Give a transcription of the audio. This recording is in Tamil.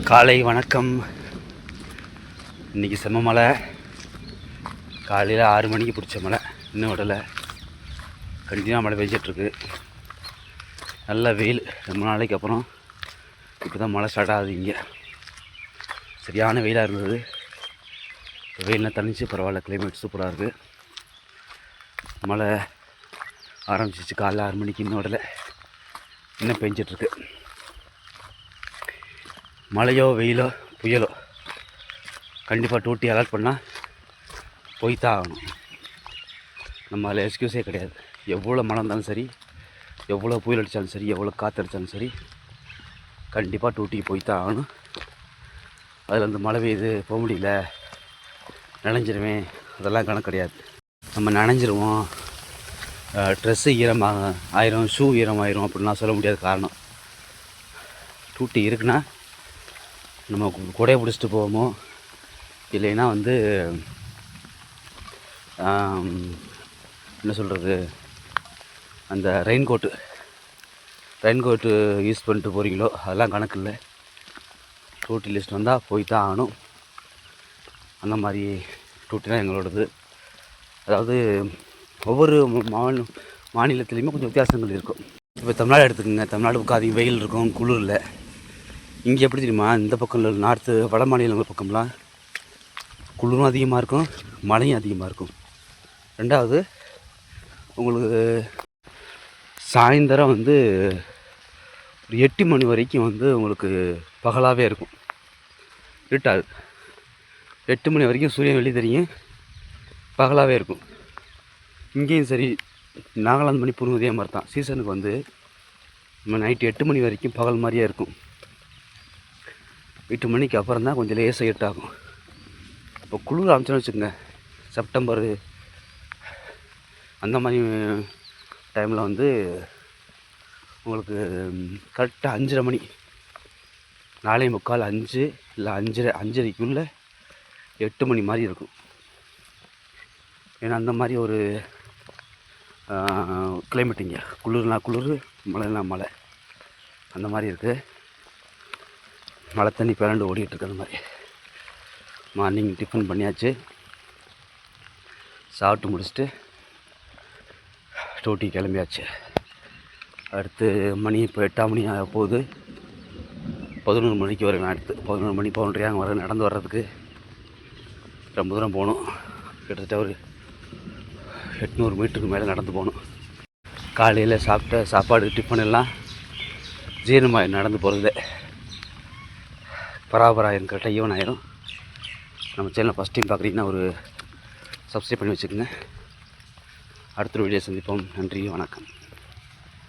காலை வணக்கம். இன்றைக்கி செம்ம மழை. காலையில் 6 மணிக்கு பிடிச்ச மழை, இன்னும் விடலை. கண்டினியூவாக மழை பெஞ்சிட்ருக்கு. நல்ல வெயில். ரொம்ப நாளைக்கு அப்புறம் இப்போ தான் மழை ஸ்டார்ட் ஆகுது. இங்கே சரியான வெயிலாக இருந்தது. வெயிலில் தனிச்சு பரவாயில்ல, கிளைமேட் சூப்பராக இருக்குது. மழை ஆரம்பிச்சிச்சு காலைல 6 மணிக்கு, இன்னும் விடலை, இன்னும் பெஞ்சிட்ருக்கு. மழையோ வெயிலோ புயலோ கண்டிப்பாக டூட்டி அலர்ட் பண்ணால் போய் தான் ஆகணும். நம்ம அதில் எக்ஸ்கியூஸே கிடையாது. எவ்வளோ மழை இருந்தாலும் சரி, எவ்வளோ புயல் அடித்தாலும் சரி, எவ்வளோ காற்று அடித்தாலும் சரி, கண்டிப்பாக டூட்டிக்கு போய் தான் ஆகணும். அதில் அந்த மழை பெய்யுது போக முடியல, நனைஞ்சிருவேன், அதெல்லாம் கணக்கு கிடையாது. நம்ம நனைஞ்சிருவோம், ட்ரெஸ்ஸு ஈரமாக ஆயிரும், ஷூ ஈரமாயிரும் அப்படின்லாம் சொல்ல முடியாத காரணம். டூட்டி இருக்குன்னா நம்ம கொடையை பிடிச்சிட்டு போவோமோ, இல்லைன்னா என்ன சொல்கிறது, அந்த ரெயின் கோட்டு யூஸ் பண்ணிட்டு போகிறீங்களோ அதெல்லாம் கணக்கு இல்லை. டூட்டி லிஸ்ட் வந்தால் போய் தான் ஆகணும். அந்த மாதிரி டூட்டி தான் எங்களோடது. அதாவது ஒவ்வொரு மாநிலத்துலேயுமே கொஞ்சம் வித்தியாசங்கள் இருக்கும். இப்போ தமிழ்நாடு எடுத்துக்கோங்க. தமிழ்நாடு பக்கம் அதிகம் வெயில் இருக்கும், குளிரில். இங்கே எப்படி தெரியுமா, இந்த பக்கம் நார்த்து வட மாநிலங்கள் பக்கம்லாம் குளிரும் அதிகமாக இருக்கும், மழையும் அதிகமாக இருக்கும். ரெண்டாவது, உங்களுக்கு சாயந்தரம் ஒரு 8 மணி வரைக்கும் உங்களுக்கு பகலாகவே இருக்கும், இருட்டாது. 8 மணி வரைக்கும் சூரியன் வெளியே தெரியும், பகலாகவே இருக்கும். இங்கேயும் சரி, நாகாலாந்து மணிப்பூர் இதே மாதிரி தான். சீசனுக்கு நம்ம நைட்டு 8 மணி வரைக்கும் பகல் மாதிரியே இருக்கும். 8 மணிக்கு அப்புறம் தான் கொஞ்சம் லேசாக இருட்டாகும். இப்போ குளிர் ஆரம்பிச்சோன்னு வச்சுக்கோங்க, செப்டம்பர் அந்த மாதிரி டைமில் உங்களுக்கு கரெக்டாக 5:30 மணி, 4:45, 5 இல்லை 5:30க்குள்ளே 8 மணி மாதிரி இருக்கும். ஏன்னா அந்த மாதிரி ஒரு கிளைமேட் இங்கே. குளிர்னா குளிர், மழைனா மழை, அந்த மாதிரி இருக்குது. மழை தண்ணி பிறண்டு ஓடிட்டுருக்கு. அந்த மாதிரி மார்னிங் டிஃபன் பண்ணியாச்சு, சாப்பிட்டு முடிச்சுட்டு டூட்டி கிளம்பியாச்சு. அடுத்து மணி இப்போ 8 மணி ஆக போகுது. 11 மணிக்கு வருவேன். அடுத்து 11 மணி 11:30 அங்கே வர. நடந்து வர்றதுக்கு ரொம்ப தூரம் போகணும். கிட்டத்தட்ட ஒரு 800 மீட்டருக்கு மேலே நடந்து போகணும். காலையில் சாப்பிட்ட சாப்பாடு டிஃபன் எல்லாம் ஜீரணமாக நடந்து போகிறது பராபராயிரும், கரெக்டாக ஈவன் ஆயிரும். நம்ம சேனலை ஃபஸ்ட் டைம் பார்க்குறீங்கன்னா ஒரு சப்ஸ்கிரைப் பண்ணி வச்சுக்கோங்க. அடுத்த வீடியோ சந்திப்போம். நன்றி, வணக்கம்.